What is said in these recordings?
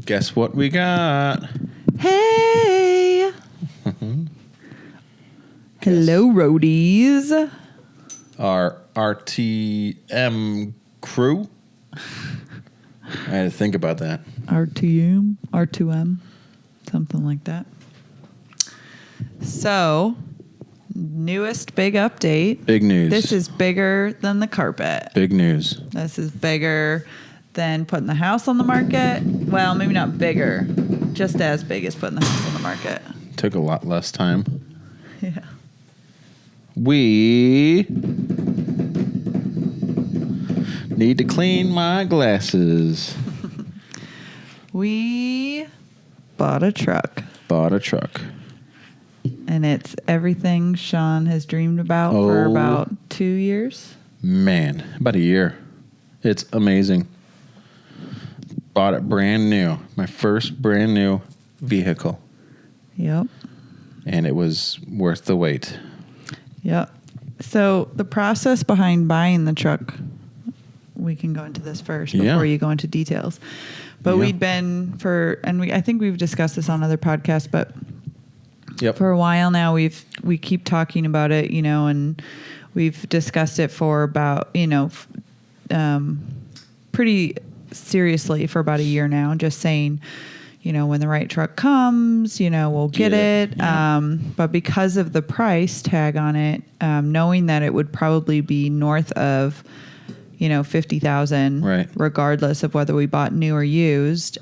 Guess what we got? Hey! Hello, roadies. Our RTM crew. I had to think about that. R2M, something like that. So, newest big update. Big news. This is bigger than the carpet. Big news. This is bigger than putting the house on the market. Well, maybe not bigger. Just as big as putting the house on the market. Took a lot less time. Yeah. We need to clean my glasses. We bought a truck. And it's everything Sean has dreamed about for about 2 years. Man, about a year. It's amazing. Bought it brand new. My first brand new vehicle. Yep. And it was worth the wait. Yep. So the process behind buying the truck, we can go into this first before you go into details. But we'd been I think we've discussed this on other podcasts, but for a while now we keep talking about it, and we've discussed it for about, pretty seriously for about a year now, just saying, when the right truck comes, we'll get it. Yeah. But because of the price tag on it, knowing that it would probably be north of, $50,000, regardless of whether we bought new or used,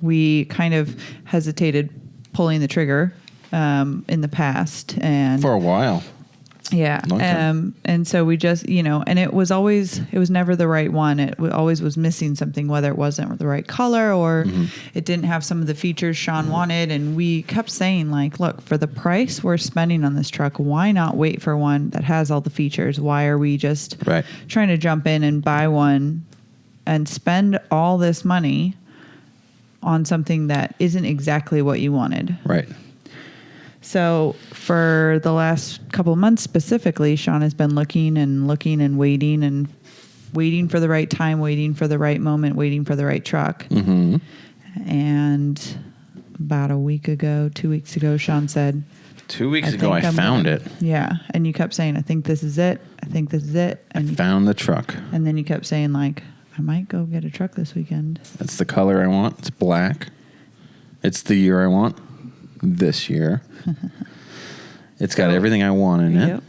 we kind of hesitated pulling the trigger in the past. And for a while. Yeah. And so we just, and it was never the right one. It always was missing something, whether it wasn't the right color or it didn't have some of the features Sean wanted. And we kept saying, look, for the price we're spending on this truck, why not wait for one that has all the features? Why are we just trying to jump in and buy one and spend all this money on something that isn't exactly what you wanted? Right. So for the last couple of months specifically, Sean has been looking and waiting for the right time, waiting for the right moment, waiting for the right truck. Mm-hmm. And about 2 weeks ago, Sean said, 2 weeks ago, I found it. Yeah. And you kept saying, I think this is it. I think this is it. And I found the truck. And then you kept saying, I might go get a truck this weekend. That's the color I want. It's black. It's the year I want. This year. It's got everything I want in it.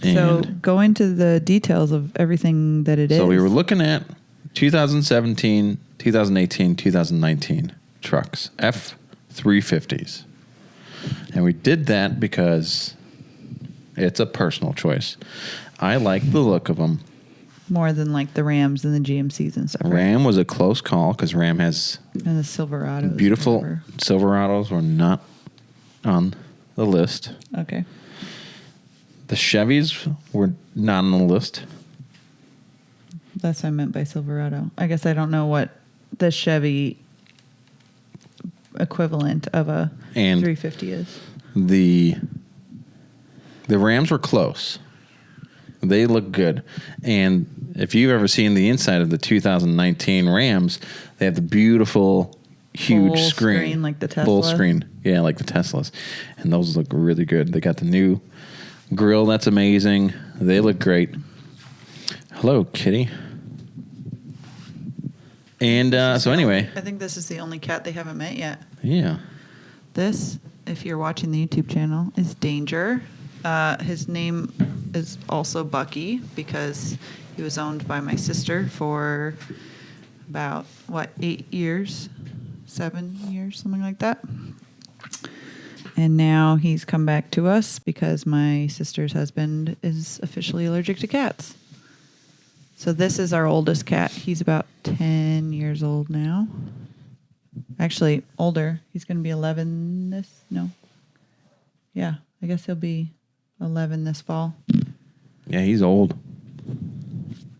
And so go into the details of everything that it is. So we were looking at 2017, 2018, 2019 trucks, F350s. And we did that because it's a personal choice. I like the look of them. More than the Rams and the GMCs and stuff. Ram was a close call because Ram has... And the Silverados. Beautiful Silverados were not on the list. Okay. The Chevys were not on the list. That's what I meant by Silverado. I guess I don't know what the Chevy equivalent of a 350 is. The Rams were close. They look good. And if you've ever seen the inside of the 2019 Rams, they have the beautiful... huge full screen like the Tesla. Full screen, yeah, like the Teslas, and those look really good. They got the new grill, that's amazing. They look great. Hello, kitty. And so anyway, I think this is the only cat they haven't met yet. Yeah. This, if you're watching the YouTube channel, is Danger. His name is also Bucky because he was owned by my sister for about 8 years. 7 years, something like that. And now he's come back to us because my sister's husband is officially allergic to cats. So this is our oldest cat. He's about 10 years old now. Actually, older. He's going to be 11 Yeah, I guess he'll be 11 this fall. Yeah, he's old.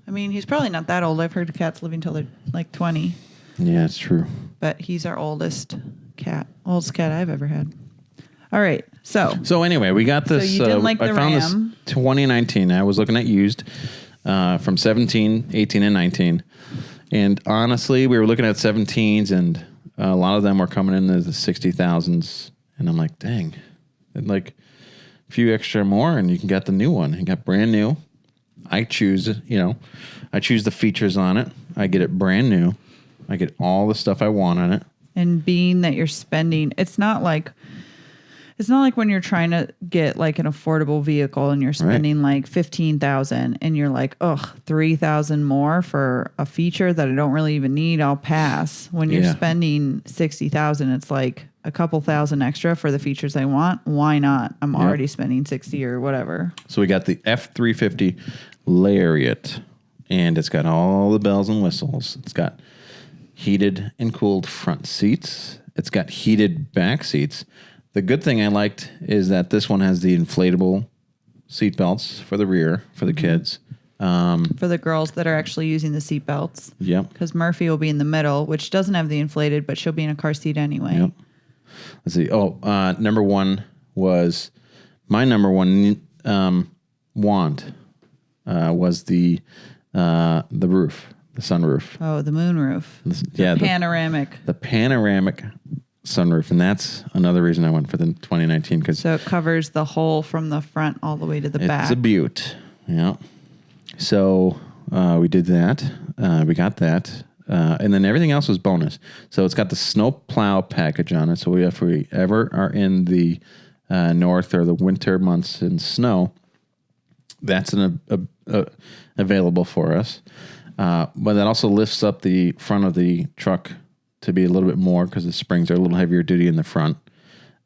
I mean, he's probably not that old. I've heard cats living till they're 20. Yeah, it's true. But he's our oldest cat I've ever had. All right, so anyway, we got this. So you didn't like the I found Ram. This 2019. I was looking at used from 17, 18, and 19. And honestly, we were looking at 17s, and A lot of them were coming in the 60,000s, and I'm like, dang, and like a few extra more, and you can get the new one. You got brand new. I choose the features on it. I get it brand new. I get all the stuff I want on it. And being that you're spending, it's not like when you're trying to get like an affordable vehicle and you're spending like $15,000 and you're like, ugh, $3,000 more for a feature that I don't really even need. I'll pass. When you're spending $60,000, it's like a couple thousand extra for the features I want. Why not? I'm already spending 60 or whatever. So we got the F350 Lariat, and it's got all the bells and whistles. It's got heated and cooled front seats. It's got heated back seats. The good thing I liked is that this one has the inflatable seat belts for the rear for the kids. For the girls that are actually using the seat belts. Yep. Because Murphy will be in the middle, which doesn't have the inflated, but she'll be in a car seat anyway. Yep. Let's see. Oh, number one was my number one want was the roof. The sunroof. Oh, the moonroof. The panoramic. The panoramic sunroof. And that's another reason I went for the 2019. So it covers the whole from the front all the way to the back. It's a beaut. Yeah. So we did that. We got that. And then everything else was bonus. So it's got the snow plow package on it. So if we ever are in the north or the winter months in snow, that's available for us. But that also lifts up the front of the truck to be a little bit more because the springs are a little heavier duty in the front.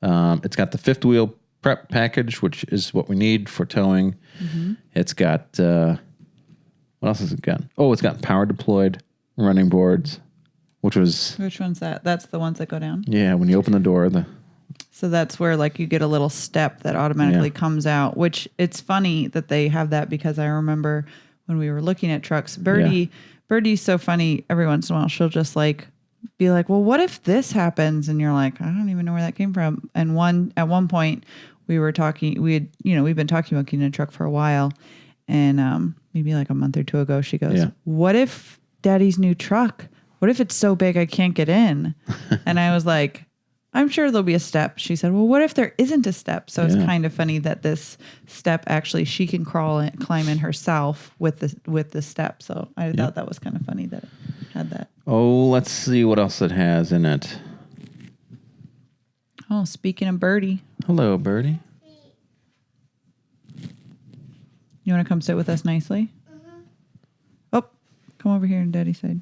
It's got the fifth wheel prep package, which is what we need for towing. Mm-hmm. It's got, what else has it got? Oh, it's got power deployed running boards, which one's that? That's the ones that go down? Yeah, when you open the door. So that's where like you get a little step that automatically comes out, which it's funny that they have that because I remember when we were looking at trucks, Birdie's so funny. Every once in a while, she'll just like be like, well, what if this happens? And you're like, I don't even know where that came from. And at one point we were talking, we've been talking about getting a truck for a while. And maybe like a month or two ago, she goes, what if Daddy's new truck, what if it's so big I can't get in? And I was like, I'm sure there'll be a step. She said, well, what if there isn't a step? So it's kind of funny that this step actually she can climb in herself with the step. So I thought that was kind of funny that it had that. Oh, let's see what else it has in it. Oh, speaking of Birdie. Hello, Birdie. You want to come sit with us nicely? Mm-hmm. Oh, come over here on Daddy's side.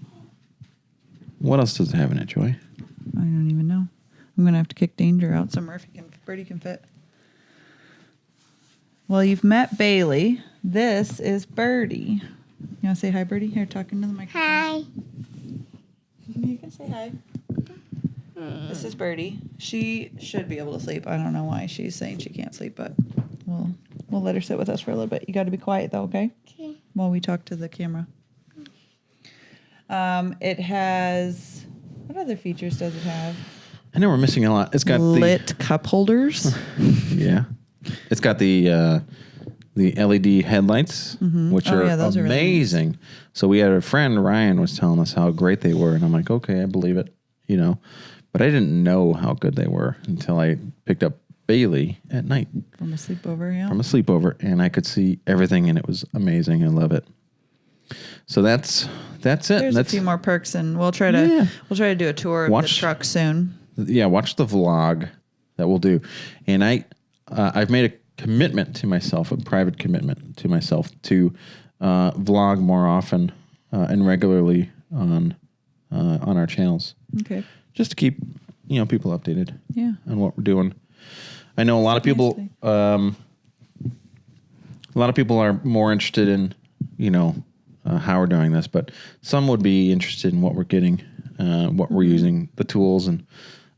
What else does it have in it, Joy? I don't even know. I'm going to have to kick Danger out so Birdie can fit. Well, you've met Bailey. This is Birdie. You want to say hi, Birdie? Here, talking to the microphone. Hi. You can say hi. This is Birdie. She should be able to sleep. I don't know why she's saying she can't sleep, but we'll let her sit with us for a little bit. You got to be quiet, though, okay? Okay. While we talk to the camera. It has... What other features does it have? I know we're missing a lot. It's got lit cup holders. Yeah. It's got the LED headlights, which are amazing. Really nice. So we had a friend, Ryan, was telling us how great they were. And I'm like, okay, I believe it, But I didn't know how good they were until I picked up Bailey at night. From a sleepover, yeah. From a sleepover. And I could see everything, and it was amazing. I love it. So that's it. There's a few more perks, and we'll try to do a tour of the truck soon. Yeah, watch the vlog that we'll do. And I've made a commitment to myself, a private commitment to myself to vlog more often and regularly on our channels. Okay. Just to keep people updated. Yeah. On what we're doing. I know a lot of people. A lot of people are more interested in how we're doing this, but some would be interested in what we're getting, what we're using, the tools and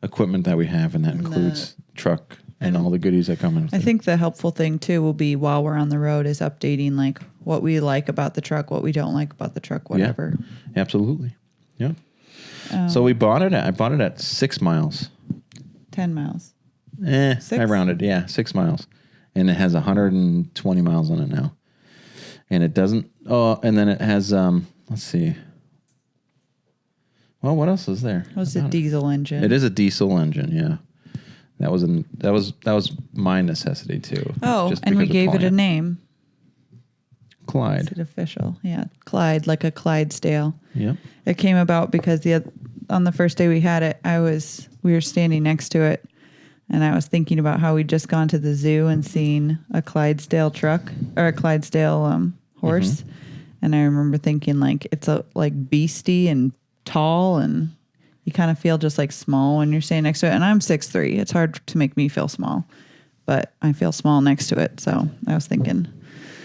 equipment that we have, and that includes truck and all the goodies that come in. I think the helpful thing too will be while we're on the road is updating like what we like about the truck, what we don't like about the truck, whatever. Yeah, absolutely. Yeah. So I bought it at 6 miles. 10 miles. 6? I rounded. Yeah, 6 miles. And it has 120 miles on it now. And it doesn't, and then it has, let's see. Well, what else is there? It was a diesel engine. It is a diesel engine, yeah. That was my necessity too. Oh, and we gave it a name. Clyde. Is it official? Yeah, Clyde, like a Clydesdale. Yep. It came about because on the first day we had it, we were standing next to it, and I was thinking about how we'd just gone to the zoo and seen a Clydesdale truck or a Clydesdale horse, and I remember thinking like it's like beastie and tall, and you kind of feel just like small when you're standing next to it. And I'm 6'3". It's hard to make me feel small, but I feel small next to it. So I was thinking,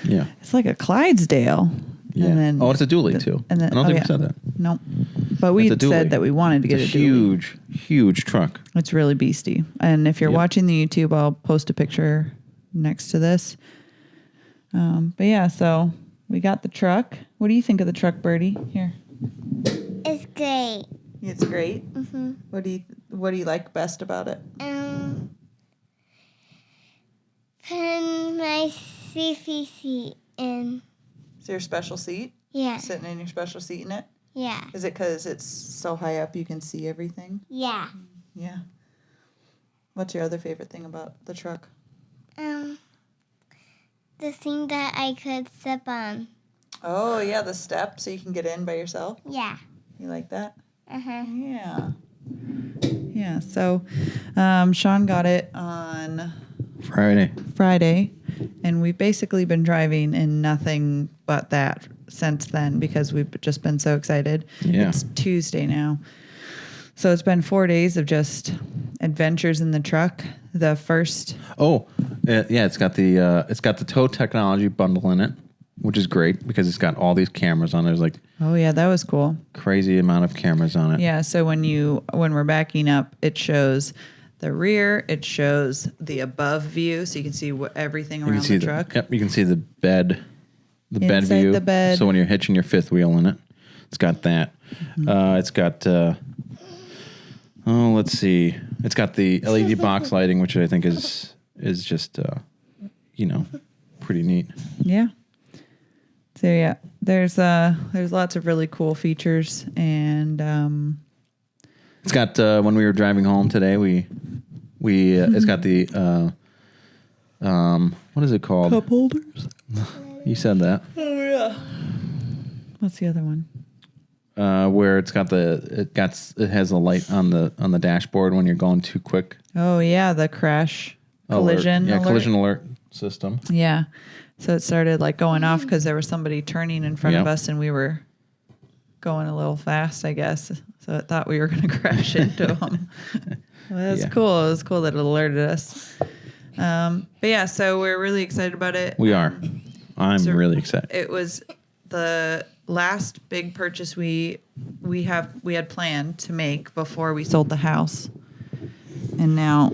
yeah, it's like a Clydesdale. Yeah. And then it's a dually too. And then, I don't think we said that. No, but we had said that we wanted to get a huge, huge truck. It's really beastie. And if you're watching the YouTube, I'll post a picture next to this. But yeah, so we got the truck. What do you think of the truck, Birdie? Here. It's great. It's great. Mm-hmm. What do you like best about it? Putting my safety seat in. Is there a special seat? Yeah. Sitting in your special seat in it? Yeah. Is it because it's so high up you can see everything? Yeah. Yeah. What's your other favorite thing about the truck? The thing that I could step on. Oh, yeah, the step so you can get in by yourself? Yeah. You like that? Uh-huh. Yeah. Yeah, so Sean got it on Friday, and we've basically been driving in nothing but that since then because we've just been so excited. Yeah. It's Tuesday now. So it's been 4 days of just adventures in the truck. The first... it's got the tow technology bundle in it, which is great because it's got all these cameras on it. There's like... Oh, yeah, that was cool. Crazy amount of cameras on it. Yeah, so when we're backing up, it shows the rear, it shows the above view, so you can see everything around the truck. Yep, you can see the bed, bed Inside view. the bed. So when you're hitching your fifth wheel in it, it's got that. Mm-hmm. It's got... let's see. It's got the LED box lighting, which I think is just, pretty neat. Yeah. So yeah, there's lots of really cool features, and it's got when we were driving home today, we it's got the what is it called? Cup holders. You said that. Oh yeah. What's the other one? Where it has a light on the dashboard when you're going too quick. Oh yeah, the crash collision alert. Collision alert system. Yeah, so it started like going off because there was somebody turning in front of us, and we were going a little fast, I guess. So it thought we were going to crash into them. Well, that's cool. It was cool that it alerted us. But yeah, so we're really excited about it. We are. I'm really excited. It was the last big purchase we had planned to make before we sold the house, and now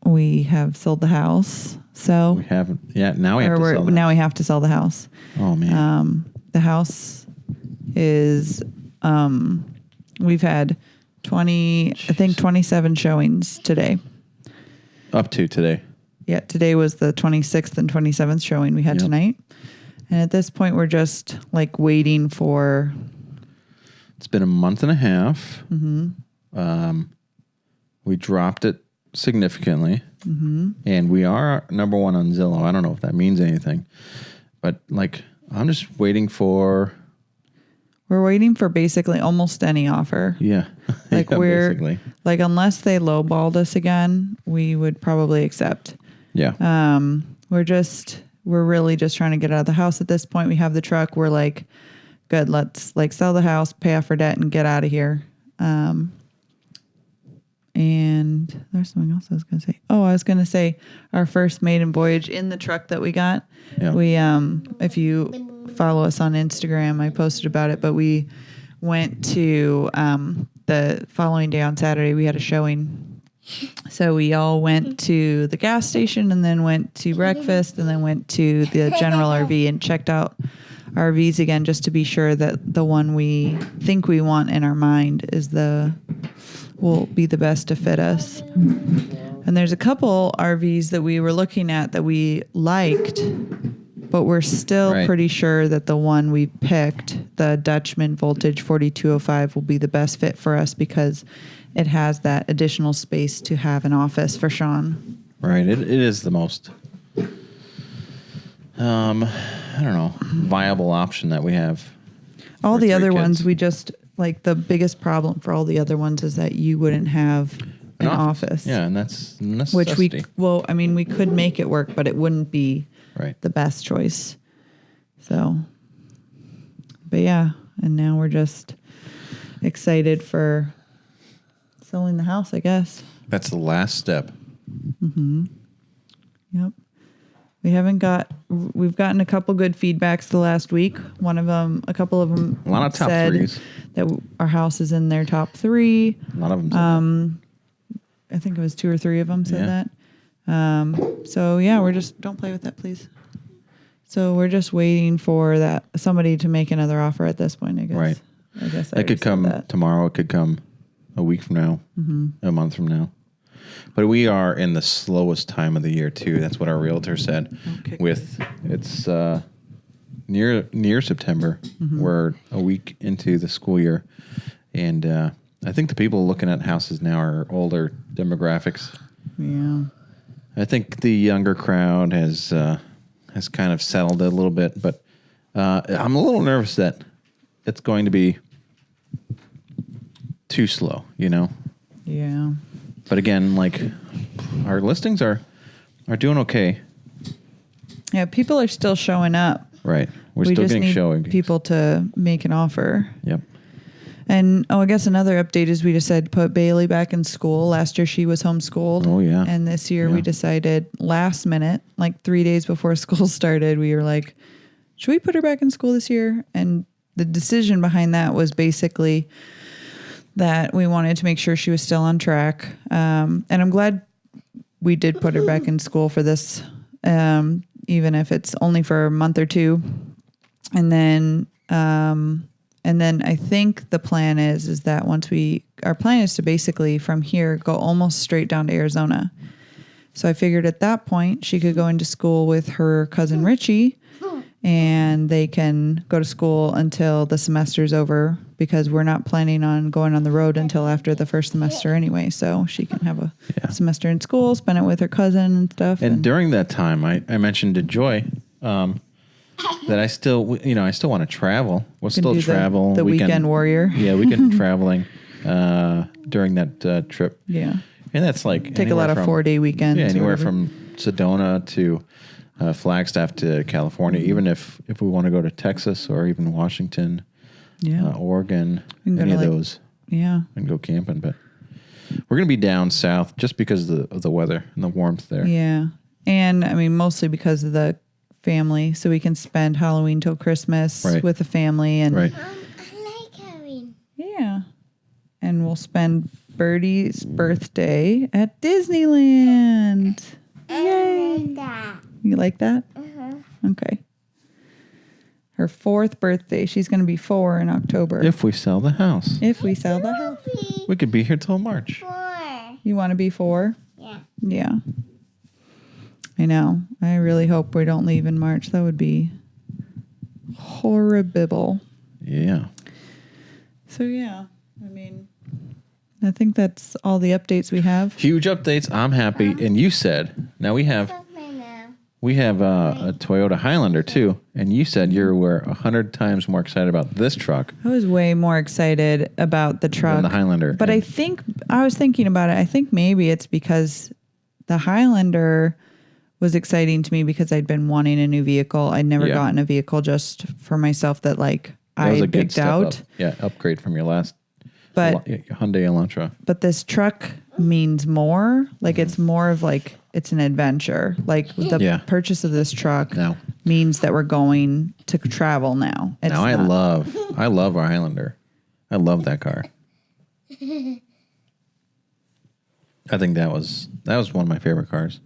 we have sold the house. So we haven't. Yeah, now we have to sell. Now we have to sell the house. Oh man. The house is we've had 27 showings today. Up to today. Yeah, today was the 26th and 27th showing we had tonight. And at this point, we're just like waiting for... It's been a month and a half. Mm-hmm. We dropped it significantly. Mm-hmm. And we are number one on Zillow. I don't know if that means anything. But like, I'm just waiting for... We're waiting for basically almost any offer. Yeah. Like basically. Like unless they lowballed us again, we would probably accept. Yeah. We're really just trying to get out of the house at this point. We have the truck. We're like, good, let's like sell the house, pay off our debt, and get out of here. And there's something else I was going to say. Oh, I was going to say our first maiden voyage in the truck that we got. Yeah. We, if you follow us on Instagram, I posted about it, but we went to, the following day on Saturday, we had a showing. So we all went to the gas station and then went to breakfast and then went to the general RV and checked out RVs again, just to be sure that the one we think we want in our mind will be the best to fit us. And there's a couple RVs that we were looking at that we liked, but we're still Right. pretty sure that the one we picked, the Dutchman Voltage 4205, will be the best fit for us because it has that additional space to have an office for Sean. Right. It is the most, I don't know, viable option that we have. All for the 3 other ones, kids. we just, like, the biggest problem for all the other ones is that you wouldn't have an office. Yeah, and that's a Which necessity. we could make it work, but it wouldn't be Right. the best choice. So, but yeah, and now we're just excited for selling the house, I guess. That's the last step. Yep. We've gotten a couple good feedbacks the last week. A couple of them A lot of top said threes. that our house is in their top 3. A lot of them. I think it was 2 or 3 of them said Yeah. that. So yeah, don't play with that, please. So we're just waiting for somebody to make another offer at this point, I guess. Right. I guess It could come tomorrow. It could come a week from now, a month from now. But we are in the slowest time of the year too. That's what our realtor said. Okay. It's near September. We're a week into the school year, and I think the people looking at houses now are older demographics. Yeah. I think the younger crowd has kind of settled a little bit, but I'm a little nervous that it's going to be too slow, Yeah. But again, like our listings are doing okay, Yeah. People are still showing up. right? We're We still just getting need showing people to make an offer. Yep. And I guess another update is we decided to put Bailey back in school. Last year she was homeschooled. Oh, yeah. And this year we Yeah. decided last minute, like 3 days before school started, we were like, should we put her back in school this year? And the decision behind that was basically that we wanted to make sure she was still on track. And I'm glad we did put her back in school for this, even if it's only for a month or 2. And then I think the plan is that our plan is to basically from here go almost straight down to Arizona. So I figured at that point she could go into school with her cousin Richie, and they can go to school until the semester's over because we're not planning on going on the road until after the first semester anyway. So she can have a semester in school, spend it with her cousin and stuff. And during that time, I mentioned to Joy that I still want to travel. We'll can still do travel. The weekend warrior. Yeah, weekend traveling during that trip. Yeah. And that's like Take a lot of 4-day weekends. Yeah, or anywhere whatever. from Sedona to Flagstaff to California. Even if we want to go to Texas or even Washington, Oregon, We can go any to, of like- those, Yeah. and go camping. But we're going to be down south just because of the weather and the warmth there. Yeah. And I mean, mostly because of the family. So we can spend Halloween till Christmas Right. with the family. And Right. I like Halloween. yeah. And we'll spend Birdie's birthday at Disneyland. Yay. You like that? Okay. Her 4th birthday. She's going to be 4 in October. If we sell the house, If we sell the house. we could be here till March. 4. You want to be 4? Yeah. Yeah. I know. I really hope we don't leave in March. That would be horrible. Yeah. So, yeah. I mean, I think that's all the updates we have. Huge updates. I'm happy. And you said, now we have a Toyota Highlander too. And you said you were 100 times more excited about this truck I was way more excited about the truck than the Highlander. But And I was thinking about it. I think maybe it's because the Highlander was exciting to me because I'd been wanting a new vehicle. I'd never gotten a vehicle just for myself that that I was a good picked step out. up. Yeah, upgrade from your last But Hyundai Elantra. but this truck means more. Like it's more of like it's an adventure. Like the purchase of this truck Now, means that we're going to travel now. It's I not- love our Highlander. I love that car. I think that was one of my favorite cars.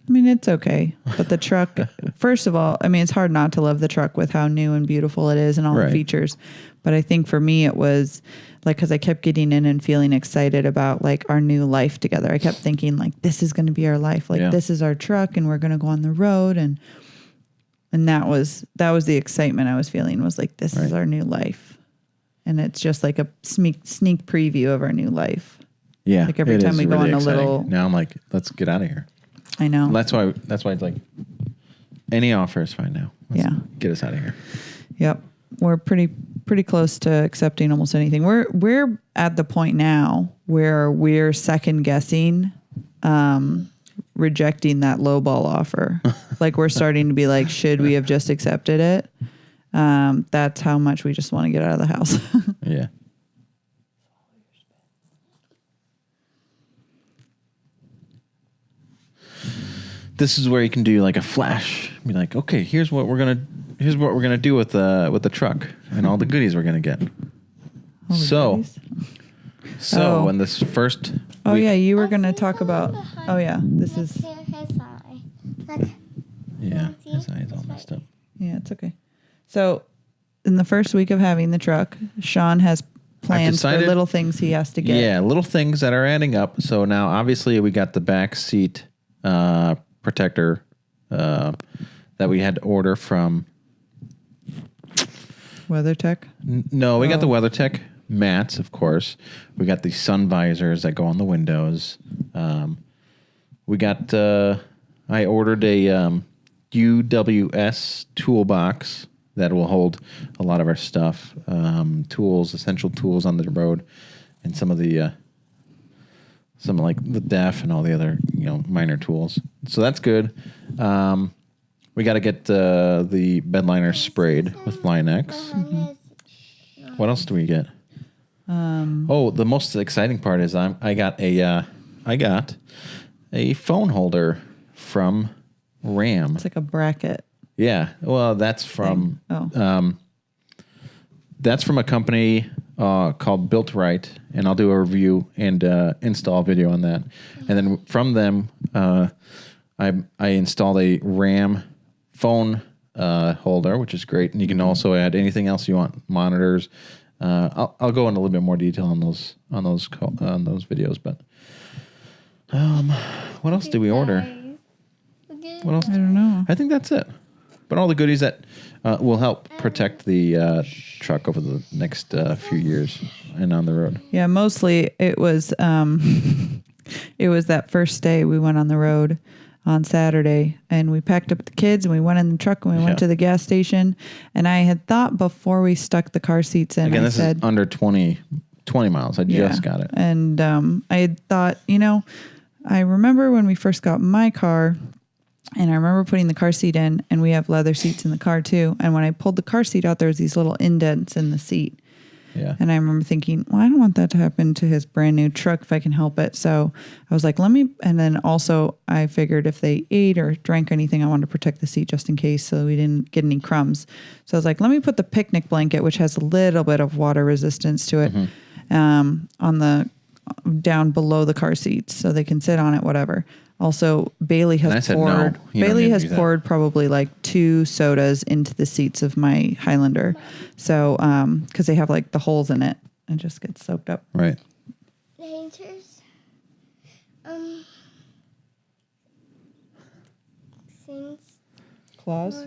I mean, it's okay. But the truck, first of all, I mean, it's hard not to love the truck with how new and beautiful it is and all the features. But I think for me, it was like, because I kept getting in and feeling excited about like our new life together. I kept thinking like, this is going to be our life. Like this is our truck and we're going to go on the road. And And that was the excitement I was feeling, was like, this is our new life. And it's just like a sneak preview of our new life. Yeah. Like every time we go on a little. Now I'm like, let's get out of here. I know. That's why it's like any offer is fine now. Let's get us out of here. Yep. We're pretty close to accepting almost anything. We're at the point now where we're second guessing rejecting that lowball offer. Like, we're starting to be like, should we have just accepted it? That's how much we just want to get out of the house. Yeah. This is where you can do like a flash. Be like, okay, here's what we're gonna do with the truck and all the goodies we're gonna get. So when this first week, you were gonna talk about. Oh yeah, this is. His eye. Look. Yeah, his eye's all messed up. Yeah, it's okay. So, in the first week of having the truck, Sean has plans for little things he has to get. Yeah, little things that are adding up. So now, obviously, we got the back seat protector that we had to order from WeatherTech. No, we got the WeatherTech mats, of course. We got the sun visors that go on the windows. We got. I ordered a UWS toolbox that will hold a lot of our stuff, tools, essential tools on the road, and some like the DEF and all the other minor tools. So that's good. We got to get the bed liner sprayed with Line-X. Mm-hmm. What else do we get? The most exciting part is I got a phone holder from Ram. It's like a bracket. Yeah. Well, that's from that's from a company called Built Right, and I'll do a review and install video on that. And then from them, I installed a Ram phone holder, which is great, and you can also add anything else you want, monitors. I'll go into a little bit more detail on those videos, but what else did we order? What else? I don't know. I think that's it. But all the goodies that will help protect the truck over the next few years and on the road. Yeah, mostly it was it was that first day we went on the road on Saturday, and we packed up the kids and we went in the truck and we went to the gas station. And I had thought before we stuck the car seats in, again, this is under 20 miles. I just got it. And I had thought, I remember when we first got my car, and I remember putting the car seat in, and we have leather seats in the car too. And when I pulled the car seat out, there was these little indents in the seat. Yeah. And I remember thinking, well, I don't want that to happen to his brand new truck if I can help it. So I was like, and then also I figured if they ate or drank anything, I wanted to protect the seat just in case so we didn't get any crumbs. So I was like, let me put the picnic blanket, which has a little bit of water resistance to it, on the down below the car seats so they can sit on it, whatever. Also, Bailey has poured. Bailey has poured probably like 2 sodas into the seats of my Highlander, so because they have like the holes in it, and just gets soaked up. Right. Rangers. Things. Claws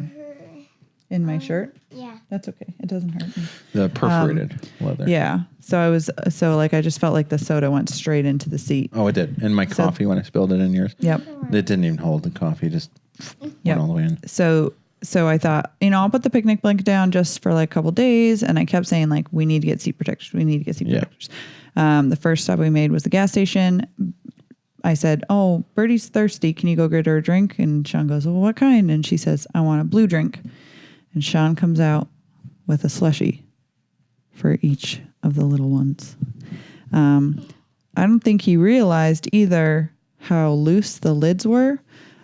in my shirt. Yeah. That's okay. It doesn't hurt me. The perforated leather. Yeah. So I just felt like the soda went straight into the seat. Oh, it did. In my coffee when I spilled it in yours. Yep. It didn't even hold the coffee. Just went all the way in. So I thought, I'll put the picnic blanket down just for like a couple days. And I kept saying like, we need to get seat protectors. We need to get seat protectors. The first stop we made was the gas station. I said, oh, Birdie's thirsty. Can you go get her a drink? And Sean goes, well, what kind? And she says, I want a blue drink. And Sean comes out with a slushie for each of the little ones. I don't think he realized either how loose the lids were.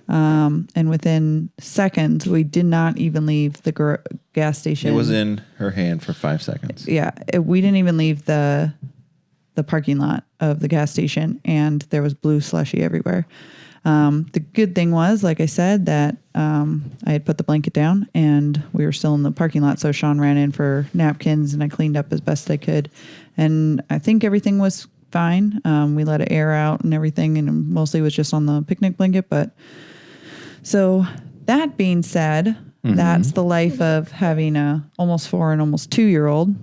And within seconds, we did not even leave the gas station. It was in her hand for 5 seconds. Yeah. We didn't even leave the parking lot of the gas station, and there was blue slushy everywhere. The good thing was, like I said, that I had put the blanket down and we were still in the parking lot. So Sean ran in for napkins and I cleaned up as best I could. And I think everything was fine. We let it air out and everything, and mostly was just on the picnic blanket. But so that being said, That's the life of having a almost 4 and almost 2-year-old.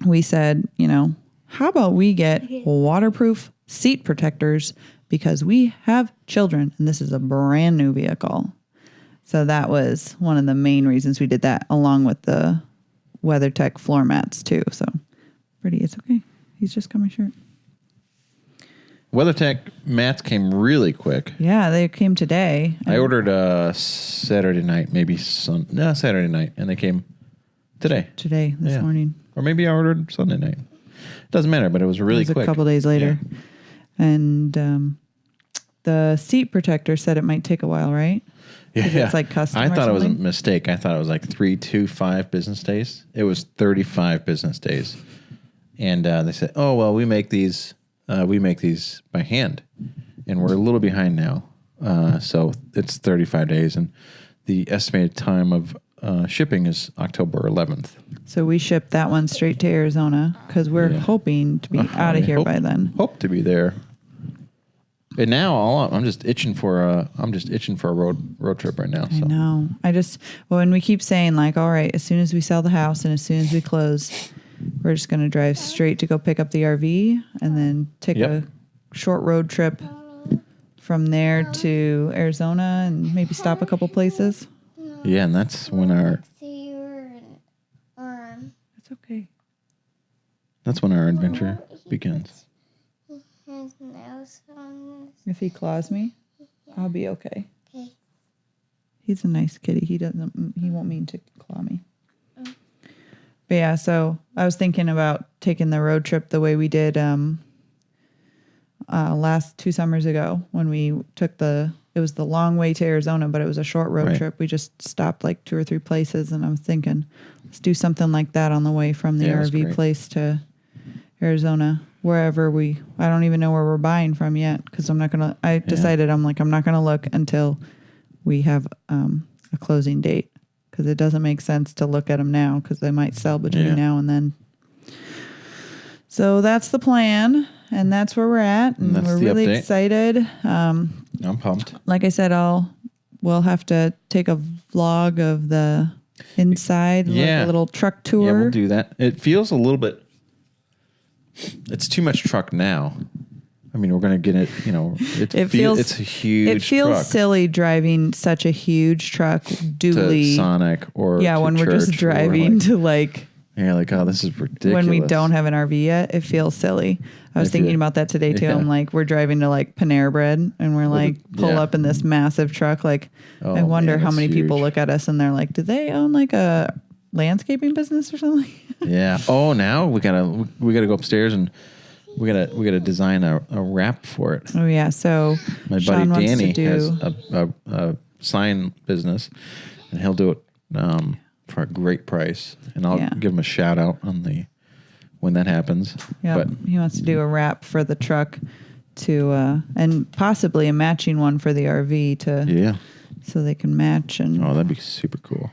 We said, how about we get waterproof seat protectors because we have children and this is a brand new vehicle. So that was one of the main reasons we did that, along with the WeatherTech floor mats too. So it's okay. He's just got my shirt. WeatherTech mats came really quick. Yeah, they came today. I ordered Saturday night, Saturday night, and they came today. This morning. Or maybe I ordered Sunday night. Doesn't matter, but it was really quick. A couple days later. Yeah. And the seat protector said it might take a while, right? Yeah. It's like custom. I thought it was a mistake. I thought it was like 3 to 5 business days. It was 35 business days. And they said, oh, well, we make these by hand. And we're a little behind now. So it's 35 days. And the estimated time of shipping is October 11th. So we shipped that one straight to Arizona because we're hoping to be out of here by then. Hope to be there. And now I'm just itching for a road trip right now. So. I know. When we keep saying like, all right, as soon as we sell the house and as soon as we close, we're just going to drive straight to go pick up the RV and then take a short road trip from there to Arizona and maybe stop a couple places. Yeah, and that's when our... It's okay. That's when our adventure begins. If he claws me, I'll be okay. Okay. He's a nice kitty. He won't mean to claw me. But yeah, so I was thinking about taking the road trip the way we did last 2 summers ago when we took it was the long way to Arizona, but it was a short road trip. We just stopped like 2 or 3 places, and I was thinking, let's do something like that on the way from the RV place to Arizona, wherever I don't even know where we're buying from yet, because I decided I'm not going to look until we have a closing date, because it doesn't make sense to look at them now because they might sell between now and then. So that's the plan, and that's where we're at, and we're really excited. I'm pumped. Like I said, we'll have to take a vlog of the inside, like a little truck tour. Yeah, we'll do that. It feels a little bit. It's too much truck now. I mean, we're gonna get it. It's a huge. It feels truck silly driving such a huge truck dually to Sonic or when we're just driving to like. Yeah, like, oh, this is ridiculous. When we don't have an RV yet, it feels silly. I was thinking about that today too. Yeah. I'm like, we're driving to like Panera Bread and we're like pull up in this massive truck. Like, I wonder how many people look at us and they're like, do they own like a landscaping business or something? Yeah. Oh, now we gotta go upstairs and we gotta design a wrap for it. Oh yeah. So my Sean buddy Danny has a sign business, and he'll do it for a great price, and I'll give him a shout out on when that happens. Yeah, but he wants to do a wrap for the truck and possibly a matching one for the RV so they can match and that'd be super cool.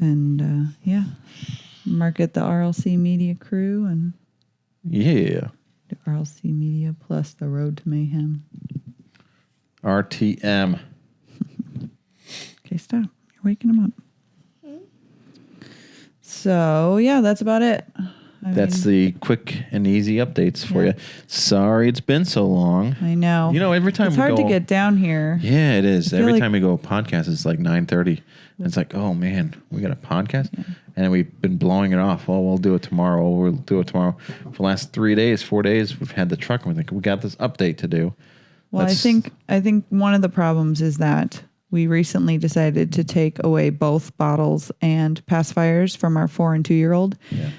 And market the RLC Media crew and the RLC Media plus the Road to Mayhem. RTM. Okay, stop. You're waking him up. So, that's about it. That's the quick and easy updates for you. Sorry it's been so long. I know. Every time it's hard to get down here. Yeah, it is. Every time we go podcast, it's like 9:30. And it's like, oh, man, we got a podcast? Yeah. And we've been blowing it off. Oh, we'll do it tomorrow. We'll do it tomorrow. For the last 4 days, we've had the truck. And we're like, we got this update to do. Well, I think one of the problems is that we recently decided to take away both bottles and pacifiers from our 4 and 2-year-old. Yeah.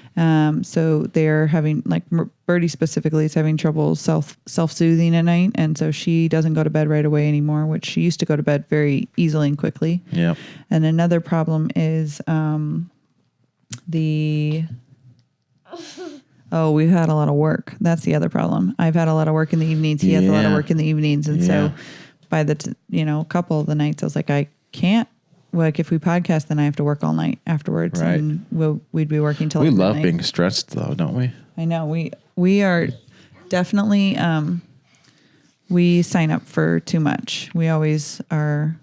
So they're having, like Birdie specifically is having trouble self-soothing at night. And so she doesn't go to bed right away anymore, which she used to go to bed very easily and quickly. Yeah. And another problem is we've had a lot of work. That's the other problem. I've had a lot of work in the evenings. He has a lot of work in the evenings. And so by the, a couple of the nights, I was like, I can't, like, if we podcast, then I have to work all night afterwards. Right. And we'd be working till we like love midnight. being stressed, though, don't we? I know. We are definitely, we sign up for too much. We always are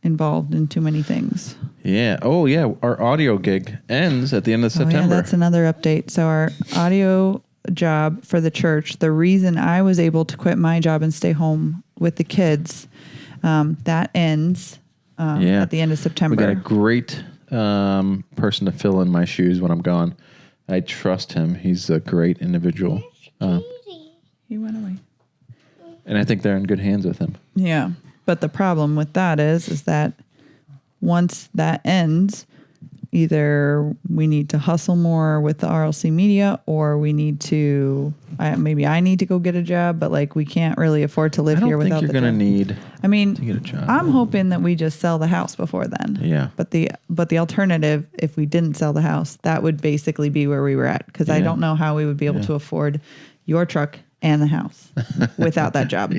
involved in too many things. Yeah. Oh, yeah. Our audio gig ends at the end of September. Oh, yeah, that's another update. So our audio job for the church, the reason I was able to quit my job and stay home with the kids, that ends at the end of September. We got a great person to fill in my shoes when I'm gone. I trust him. He's a great individual. He went away. And I think they're in good hands with him. Yeah. But the problem with that is that once that ends, either we need to hustle more with the RLC media, or we need to, maybe I need to go get a job, but like we can't really afford to live here without the job. I don't think you're going to need I mean, to get a job. I'm hoping that we just sell the house before then. Yeah. But the alternative, if we didn't sell the house, that would basically be where we were at. Because I don't know how we would be able to afford your truck and the house without that job.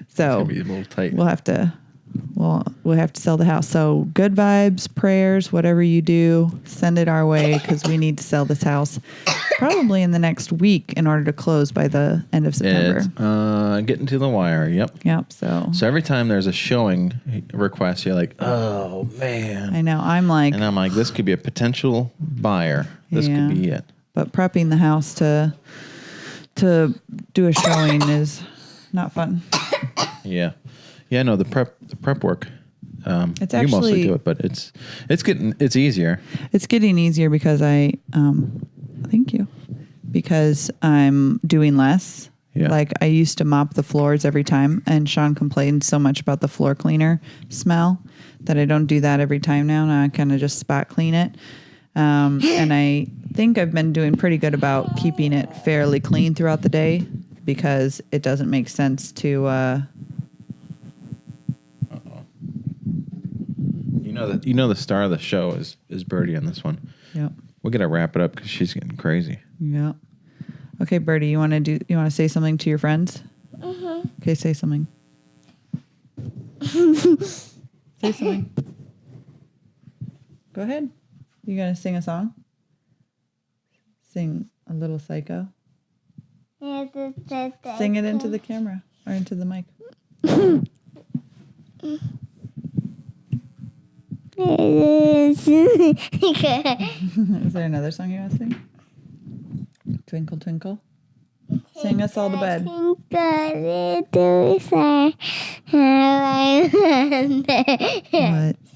So it's gonna be a little tight. we'll have to sell the house. So good vibes, prayers, whatever you do, send it our way because we need to sell this house probably in the next week in order to close by the end of September. It's getting to the wire. Yep. So every time there's a showing request, you're like, oh man. I know. I'm like, this could be a potential buyer. This could be it. But prepping the house to do a showing is not fun. Yeah. Yeah, no, the prep work. It's you actually, mostly do it, but it's easier. It's getting easier because thank you. Because I'm doing less. Yeah. Like I used to mop the floors every time, and Sean complained so much about the floor cleaner smell that I don't do that every time now. Now I kind of just spot clean it. And I think I've been doing pretty good about keeping it fairly clean throughout the day because it doesn't make sense to. You know the star of the show is Birdie on this one. Yep. We're gonna wrap it up because she's getting crazy. Yep. Okay, Birdie, you want to say something to your friends? Okay, say something. Say something. Go ahead. You gonna sing a song? Sing a little psycho. Sing it into the camera or into the mic. Is there another song you want to sing? Twinkle, twinkle. Sing us all to bed. What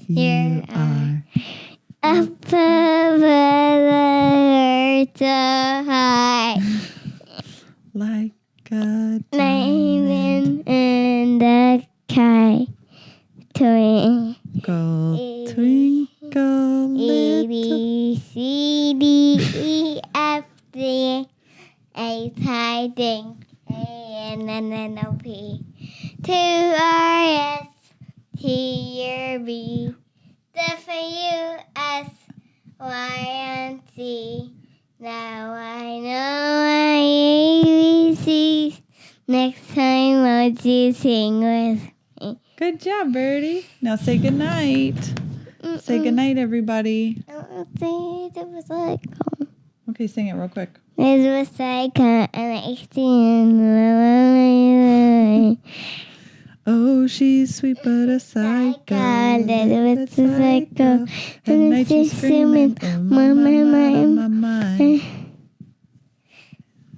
you are. Up over the high. Like a Diamond in the sky. twinkle, twinkle, A, little. B, C, D, E, F, G, H, I, J, A, N, N, O, P, 2, R, S, T, U, V, W, S, Y, and Z. Now I know my ABCs. Next time I'll do sing with me. Good job, Birdie. Now say goodnight. Say goodnight, everybody. It was like, Okay, sing it real quick. it was like an 18. Oh, she's sweet but a psycho. It was a psycho. At night she's screaming, oh, my, my, my.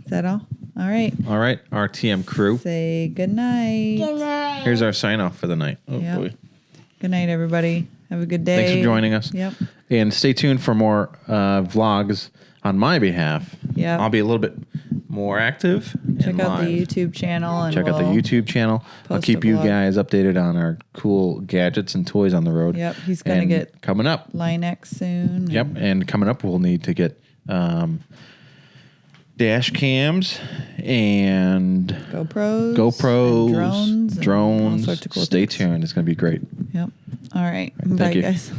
Is that all? All right. All right, our TM crew. Say goodnight. Good night. Here's our sign off for the night. Oh Yep. boy. Good night, everybody. Have a good day. Thanks for joining us. Yep. And stay tuned for more vlogs on my behalf. Yep. I'll be a little bit more active. Check and out the live. YouTube channel. And Check out the we'll YouTube channel. I'll post keep a you vlog. guys updated on our cool gadgets and toys on the road. Yep. He's going to And get coming up. Linex soon. Yep. And coming up, we'll need to get dash cams and GoPros. And drones. and all drones. sorts of cool Stay things. tuned. It's going to be great. Yep. All right. Thank Bye, you. guys.